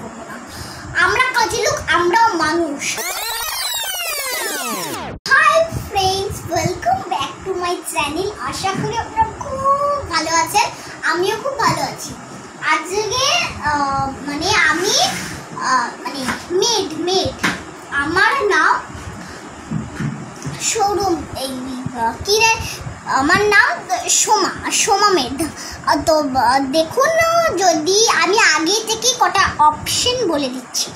করবো না। আমরা কাজের লোক, আমরাও মানুষ। Hi friends, welcome back to my channel. আশা করি আপনারা খুব ভালো আছেন, আমিও খুব ভালো আছি। আজকে আমি মেড আমার নাম শোরুম আমার নাম সোমা মেড। তো দেখুন, যদি আমি আগে থেকে কটা অপশন বলে দিচ্ছি,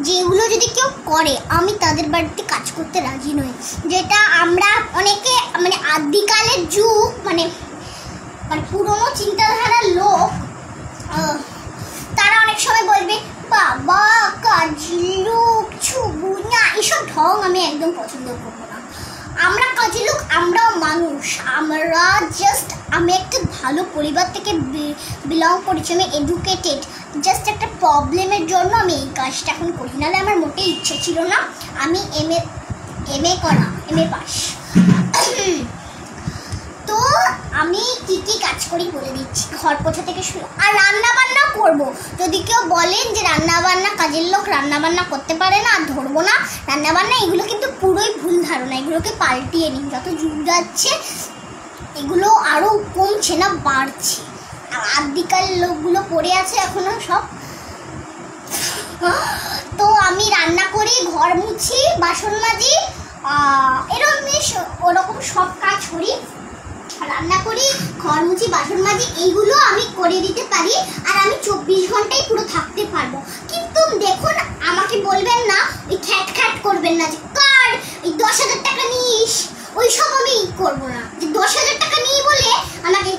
যেগুলো যদি কেউ করে আমি তাদের বাড়িতে কাজ করতে রাজি নই। যেটা আমরা অনেকে আদিকালের যুগ পুরনো চিন্তাধারার লোক, তারা অনেক সময় বলবে বাবা কাজের লোক ছুবু না, এসব ঢং আমি একদম পছন্দ করবো না। আমরা কাজের লোক, আমরাও মানুষ। আমি একটা ভালো পরিবার থেকে বিলং করেছি, আমি এডুকেটেড। জাস্ট একটা প্রবলেমের জন্য আমি এই কাজটা এখন করি, নাহলে আমার মোটেই ইচ্ছে ছিল না। আমি এমএ পাস। তো আমি কি কাজ করি বলে দিচ্ছি, ঘর পোছা থেকে শুরু, আর রান্না বান্না করবো। যদি কেউ বলেন যে রান্না বান্না কাজের লোক রান্না বান্না করতে পারে না, ধরবো না রান্না বান্না, এগুলো কিন্তু পুরোই ভুল ধারণা। এগুলোকে পাল্টিয়ে নিন, যত যুগ যাচ্ছে এগুলো আরও কমছে না, বাড়ছে। আদিকাল লোকগুলো পড়ে আছে এখনো সব। তো আমি রান্না করি, ঘর মুছি, বাসন মাজি, ওরকম সব কাজ করি। রান্না করি, ঘর মুছি, বাসন মাজি, এইগুলো আমি করে দিতে পারি। আর আমি 24 ঘন্টাই পুরো থাকতে পারবো। কিন্তু দেখুন, আমাকে বলবেন না, ওই খ্যাট করবেন না যে কার এই 10,000 টাকা নিস, ওইসব আমি করবো না। যে 10,000 টাকা নিই বলে আমাকে